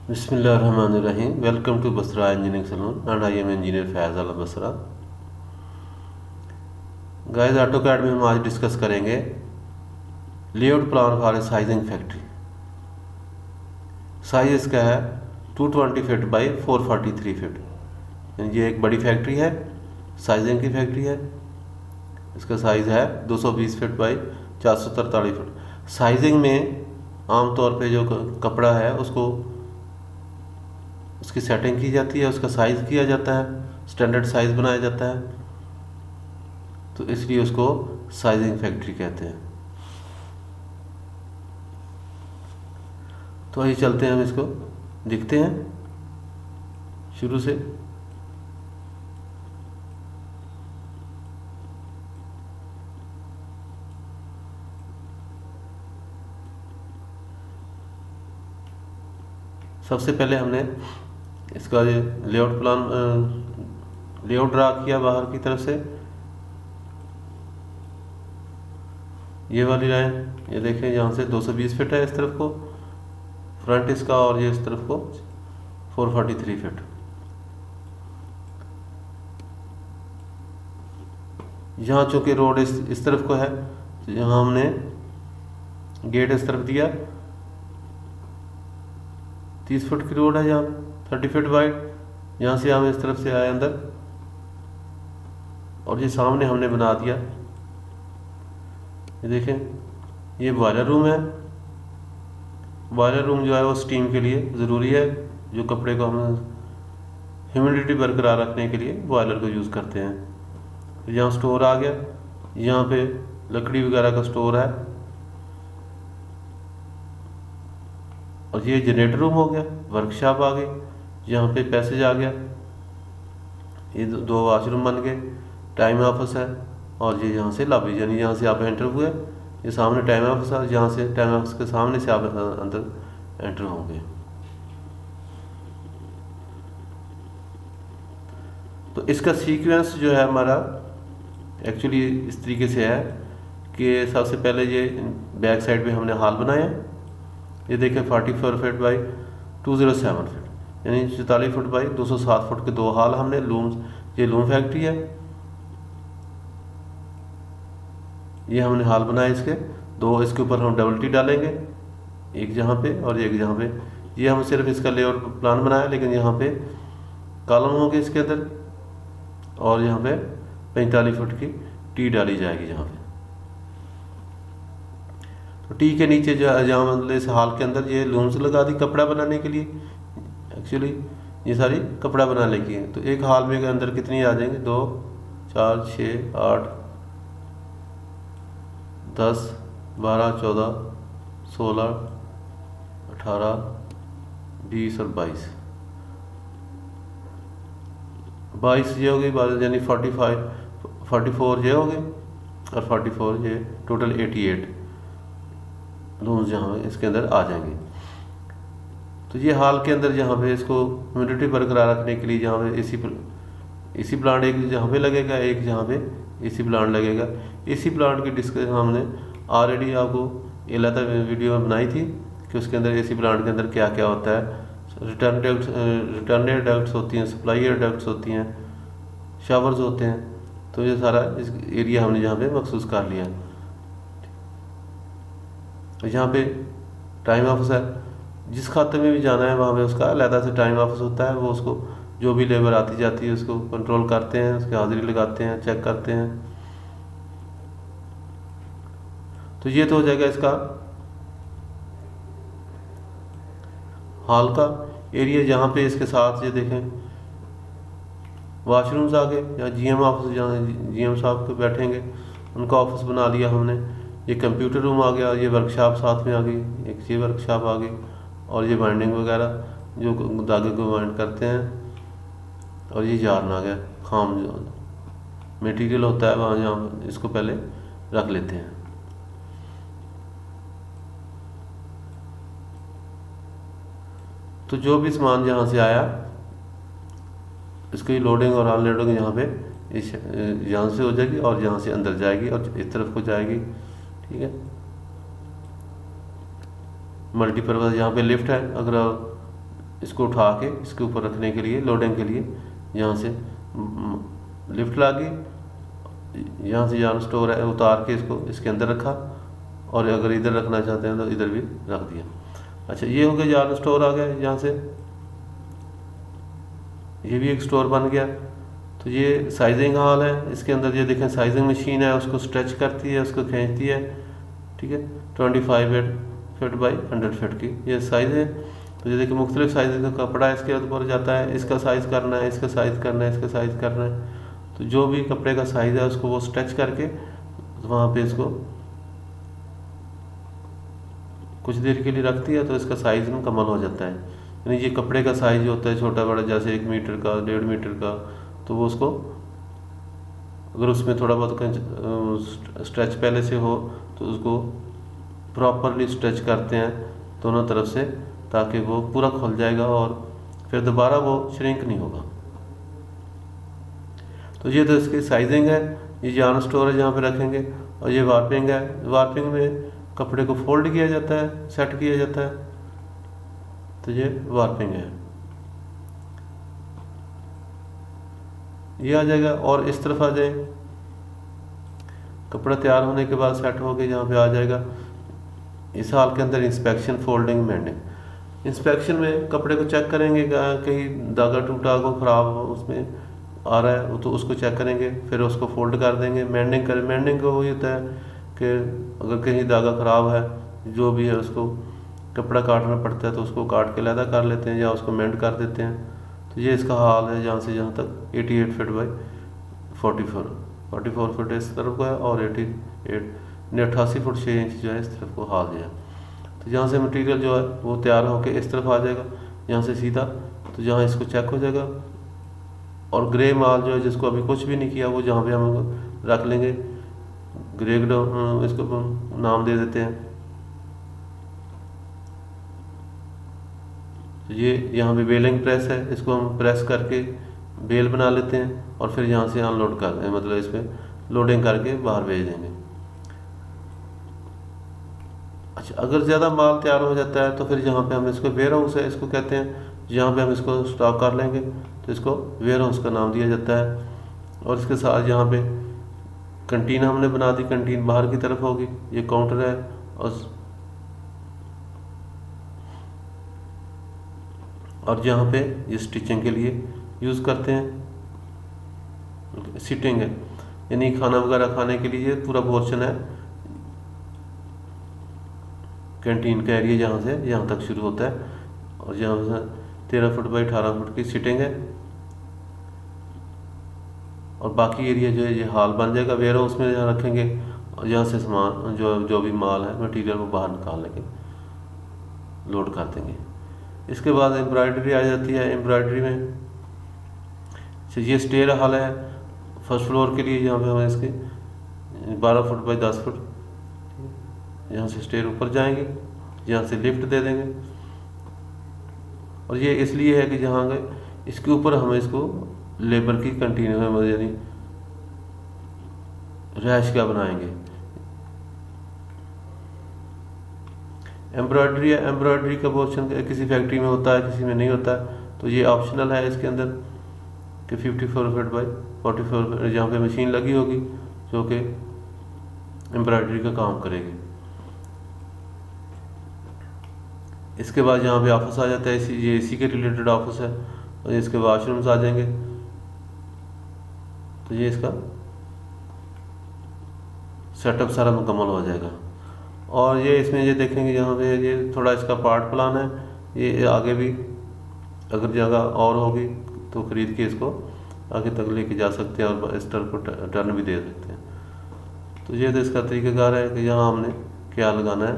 बिस्मिल्लाहिर्रहमानिर्रहीम। Welcome to Basra engineering salon and I am engineer Faiz Al Basra. Guys, AutoCAD में हम आज डिस्कस करेंगे layout plan for a sizing factory. Size इसका है 220 फीट बाई 443 फीट। यानी ये एक बड़ी फैक्ट्री है, साइजिंग की फैक्ट्री है। इसका साइज़ है 220 फीट बाई 443 फीट। साइजिंग में आमतौर पे जो कपड़ा है उसकी सेटिंग की जाती है, उसका साइज़ किया जाता है, स्टैंडर्ड साइज़ बनाया जाता है, तो इसलिए उसको साइजिंग फैक्ट्री कहते हैं। तो आइए चलते हैं, हम इसको देखते हैं शुरू से। सबसे पहले हमने इसका ये लेआउट ड्रा किया बाहर की तरफ से। ये वाली लाइन, ये देखें, यहाँ से 220 फीट है इस तरफ को फ्रंट इसका, और ये इस तरफ को 443 फीट। यहाँ चूँकि रोड इस तरफ को है, तो यहाँ हमने गेट इस तरफ दिया। 30 फुट की रोड है, यहाँ 30 फीट वाइड। यहाँ से हम इस तरफ से आए अंदर, और ये सामने हमने बना दिया। ये देखें, ये बॉयलर रूम है। बॉयलर रूम जो है वो स्टीम के लिए ज़रूरी है। जो कपड़े को हम ह्यूमिडिटी बरकरार रखने के लिए बॉयलर को यूज़ करते हैं। यहाँ स्टोर आ गया, यहाँ पे लकड़ी वगैरह का स्टोर है। और ये जनरेटर रूम हो गया, वर्कशॉप आ गई, यहाँ पे पैसेज आ गया। ये दो वाशरूम बन गए, टाइम ऑफिस है, और ये यहाँ से लॉबी, यानी यहाँ से आप एंटर हुए, ये सामने टाइम ऑफिस है, यहाँ से टाइम ऑफिस के सामने से आप अंदर एंटर होंगे। तो इसका सीक्वेंस जो है हमारा एक्चुअली इस तरीके से है कि सबसे पहले ये बैक साइड पे हमने हॉल बनाया। ये देखें 44 फीट बाई 207 फीट, यानी 44 फुट बाई 207 फुट के दो हॉल हमने ये लूम फैक्ट्री है। ये हमने हॉल बनाए इसके दो, इसके ऊपर हम डबल टी डालेंगे, एक जहाँ पे और एक जहाँ पे। ये हम सिर्फ इसका लेआउट प्लान बनाया, लेकिन यहाँ पे कॉलम होंगे इसके अंदर, और यहाँ पे 45 फुट की टी डाली जाएगी यहाँ पे। तो टी के नीचे जो जहाँ मतलब इस हॉल के अंदर ये लूम्स लगा दी कपड़ा बनाने के लिए। एक्चुअली ये सारी कपड़ा बनाने की है। तो एक हॉल में के अंदर कितनी आ जाएंगे, 2 4 6 8 10 12 14 16 18 20 और 22 ये हो गई, यानी 44 ये हो गए, और 44 ये टोटल 88 लूम्स जहाँ इसके अंदर आ जाएंगे। तो ये हॉल के अंदर जहाँ पे इसको ह्यूमिडिटी बरकरार रखने के लिए जहाँ पे एसी प्लांट एक जहाँ पे लगेगा, एक जहाँ पे एसी प्लांट लगेगा। एसी प्लांट की डिस्कशन हमने ऑलरेडी आपको अलग वीडियो में बनाई थी कि उसके अंदर एसी प्लांट के अंदर क्या क्या होता है। रिटर्न एयर डक्ट्स होती हैं, सप्लाई एयर डक्ट्स होती हैं, शावर्स होते हैं। तो ये सारा इस एरिया हमने यहाँ पे मखसूस कर लिया। तो यहाँ पे टाइम ऑफिस है, जिस खाते में भी जाना है वहाँ पे उसका अलग से टाइम ऑफिस होता है। वो उसको जो भी लेबर आती जाती है उसको कंट्रोल करते हैं, उसकी हाजिरी लगाते हैं, चेक करते हैं। तो ये तो हो जाएगा इसका हॉल का एरिया। जहाँ पे इसके साथ ये देखें वाशरूम्स आ गए, या जीएम ऑफिस, जहाँ जीएम साहब के बैठेंगे उनका ऑफिस बना लिया हमने। ये कंप्यूटर रूम आ गया, ये वर्कशॉप साथ में आ गई, एक ये वर्कशॉप आ गई, और ये बाइंडिंग वगैरह जो धागे को बाइंड करते हैं। और ये जार्न आ गया, खाम जो मटेरियल होता है वहाँ, जहाँ इसको पहले रख लेते हैं। तो जो भी सामान यहाँ से आया इसकी लोडिंग और अनलोडिंग यहाँ पे यहाँ से हो जाएगी, और यहाँ से अंदर जाएगी और इस तरफ को जाएगी। ठीक है, मल्टीपर्पज़ यहाँ पे लिफ्ट है, अगर इसको उठा के इसके ऊपर रखने के लिए, लोडिंग के लिए यहाँ से लिफ्ट लगी, यहाँ से जहाँ स्टोर है उतार के इसको इसके अंदर रखा, और अगर इधर रखना चाहते हैं तो इधर भी रख दिया। अच्छा, ये हो गया जहाँ स्टोर आ गया, यहाँ से ये भी एक स्टोर बन गया। तो ये साइजिंग हाल है, इसके अंदर ये देखें साइजिंग मशीन है, उसको स्ट्रेच करती है, उसको खींचती है, ठीक है। 25 फीट बाई 100 फीट की ये साइज़ है। तो ये देखिए मुख्तलिफ साइज़ का कपड़ा इसके ऊपर जाता है, इसका साइज़ करना है, इसका साइज़ करना है, इसका साइज़ करना है। तो जो भी कपड़े का साइज़ है उसको वो स्ट्रेच करके वहाँ पे इसको कुछ देर के लिए रखती है, तो इसका साइज़ मुकम्मल हो जाता है। यानी ये कपड़े का साइज़ जो होता है छोटा बड़ा, जैसे 1 मीटर का, 1.5 मीटर का, तो वो उसको अगर उसमें थोड़ा बहुत स्ट्रेच पहले से हो तो उसको प्रॉपरली स्ट्रेच करते हैं दोनों तरफ से, ताकि वो पूरा खुल जाएगा और फिर दोबारा वो श्रिंक नहीं होगा। तो ये तो इसकी साइजिंग है। ये जान स्टोर है जहाँ पे रखेंगे, और ये वार्पिंग है। वार्पिंग में कपड़े को फोल्ड किया जाता है, सेट किया जाता है, तो ये वार्पिंग है। ये आ जाएगा। और इस तरफ आ जाए, कपड़ा तैयार होने के बाद सेट हो के यहाँ पे आ जाएगा। इस हाल के अंदर इंस्पेक्शन, फोल्डिंग, मेंडिंग। इंस्पेक्शन में कपड़े को चेक करेंगे, कहीं धागा टूटा हो, ख़राब हो, उसमें आ रहा है तो उसको चेक करेंगे, फिर उसको फोल्ड कर देंगे। मेंडिंग करें, मेंडिंग को वही होता है कि अगर कहीं धागा ख़राब है, जो भी है उसको कपड़ा काटना पड़ता है तो उसको काट के अलहदा कर लेते हैं या उसको मेंड कर देते हैं। तो ये इसका हाल है जहाँ से जहाँ तक 88 फीट बाई 44 फीट इस तरफ को है, और 88 फुट 6 इंच जो है इस तरफ को हाल दिया। तो यहाँ से मटेरियल जो है वो तैयार होकर इस तरफ आ जाएगा, यहाँ से सीधा। तो जहाँ इसको चेक हो जाएगा, और ग्रे माल जो है जिसको अभी कुछ भी नहीं किया, वो जहाँ पे हम रख लेंगे, ग्रे इसको नाम दे देते हैं। तो ये यहाँ पे बेलिंग प्रेस है, इसको हम प्रेस करके बेल बना लेते हैं, और फिर यहाँ से अनलोड कर मतलब इस पर लोडिंग करके बाहर भेज देंगे। अच्छा, अगर ज़्यादा माल तैयार हो जाता है तो फिर यहाँ पे हम इसको वेयर हाउस है, इसको कहते हैं, जहाँ पे हम इसको स्टॉक कर लेंगे, तो इसको वेयर हाउस का नाम दिया जाता है। और इसके साथ यहाँ पे कंटीन हमने बना दी, कंटीन बाहर की तरफ होगी, ये काउंटर है। और यहाँ पे ये स्टिचिंग के लिए यूज़ करते हैं। सीटिंग है, यानी खाना वगैरह खाने के लिए पूरा पोर्शन है कैंटीन का एरिया, जहाँ से यहाँ तक शुरू होता है, और यहाँ से 13 फुट बाई 18 फुट की सीटिंग है। और बाकी एरिया जो है ये हॉल बन जाएगा, वेयर हाउस में जहाँ रखेंगे, और यहाँ से सामान जो भी माल है मटेरियल वो बाहर निकाल लेंगे, लोड कर देंगे। इसके बाद एम्ब्रॉयडरी आ जाती है। एम्ब्रॉयडरी में ये स्टेयर हॉल है फर्स्ट फ्लोर के लिए, यहाँ पे हमें इसके 12 फुट बाई 10 फुट, यहाँ से स्टेयर ऊपर जाएंगे, यहाँ से लिफ्ट दे देंगे। और ये इसलिए है कि जहाँ गए इसके ऊपर हमें इसको लेबर की कंटिन्यू यानी रैश का बनाएंगे। एम्ब्रॉयडरी है, एम्ब्रॉयडरी का पोर्शन किसी फैक्ट्री में होता है, किसी में नहीं होता है, तो ये ऑप्शनल है इसके अंदर कि 54 फीट बाई 44 फीट जहाँ पे मशीन लगी होगी जो कि एम्ब्रॉयडरी का काम करेगी। इसके बाद यहाँ पे ऑफिस आ जाता है, ये इसी के रिलेटेड ऑफिस है, और इसके वाशरूम्स आ जाएंगे। तो ये इसका सेटअप सारा मुकम्मल हो जाएगा। और ये इसमें ये देखेंगे यहाँ पे ये थोड़ा इसका पार्ट प्लान है, ये आगे भी अगर जगह और होगी तो ख़रीद के इसको आगे तक लेके जा सकते हैं, और इस टर्न को टर्न भी दे सकते हैं। तो ये तो इसका तरीक़ाकार है कि यहाँ हमने क्या लगाना है।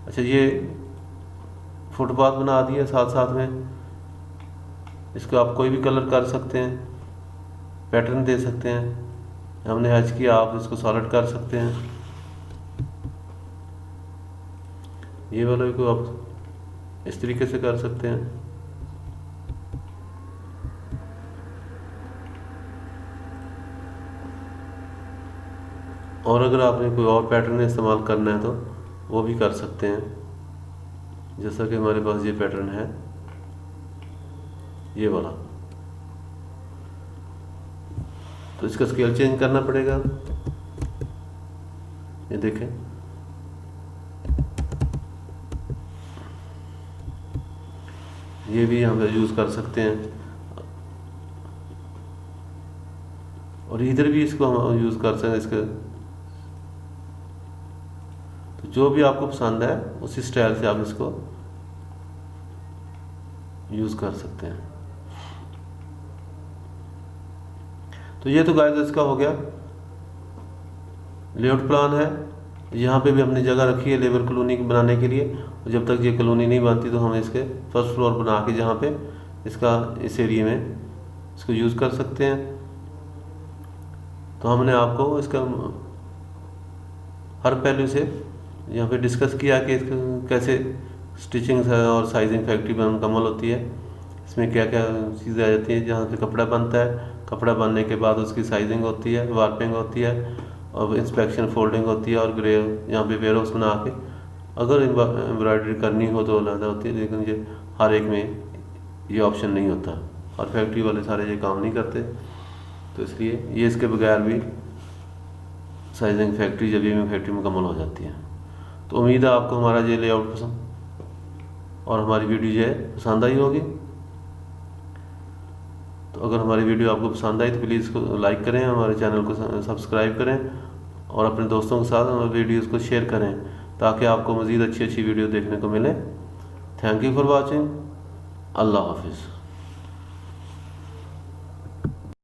अच्छा, ये फुटपाथ बना दिया साथ साथ में, इसको आप कोई भी कलर कर सकते हैं, पैटर्न दे सकते हैं। हमने हैच किया, आप इसको सॉलिड कर सकते हैं। ये वाले को आप इस तरीके से कर सकते हैं। और अगर आपने कोई और पैटर्न इस्तेमाल करना है तो वो भी कर सकते हैं, जैसा कि हमारे पास ये पैटर्न है। ये वाला। तो इसका स्केल चेंज करना पड़ेगा। ये देखें, ये भी हम यूज़ कर सकते हैं, और इधर भी इसको हम यूज़ कर सकते हैं इसके। तो जो भी आपको पसंद है उसी स्टाइल से आप इसको यूज़ कर सकते हैं। तो ये तो गाइस इसका हो गया लेआउट प्लान है। यहाँ पे भी हमने जगह रखी है लेबर कॉलोनी बनाने के लिए, और जब तक ये कॉलोनी नहीं बनती तो हम इसके फर्स्ट फ्लोर बना के जहाँ पे इसका इस एरिया में इसको यूज़ कर सकते हैं। तो हमने आपको इसका हर पहलू से यहाँ पे डिस्कस किया कि कैसे स्टिचिंग और साइजिंग फैक्ट्री में मुकम्मल होती है, इसमें क्या क्या चीज़ें आ जाती हैं। जहाँ से कपड़ा बनता है, कपड़ा बनने के बाद उसकी साइजिंग होती है, वार्पिंग होती है, और इंस्पेक्शन फोल्डिंग होती है, और ग्रे यहाँ पे वेयरहाउस बना के अगर एम्ब्रॉयडरी करनी हो तो अलग होती है। लेकिन ये हर एक में ये ऑप्शन नहीं होता, और फैक्ट्री वाले सारे ये काम नहीं करते। तो इसलिए ये इसके बगैर भी साइजिंग फैक्ट्री जब भी फैक्ट्री मुकम्मल हो जाती है। तो उम्मीद है आपको हमारा ये लेआउट पसंद और हमारी वीडियो जो है पसंद आई होगी। तो अगर हमारी वीडियो आपको पसंद आई तो प्लीज़ इसको लाइक करें, हमारे चैनल को सब्सक्राइब करें, और अपने दोस्तों के साथ हमारे वीडियोज़ को शेयर करें ताकि आपको मज़ीद अच्छी अच्छी वीडियो देखने को मिले। Thank you for watching. अल्लाह हाफिज़।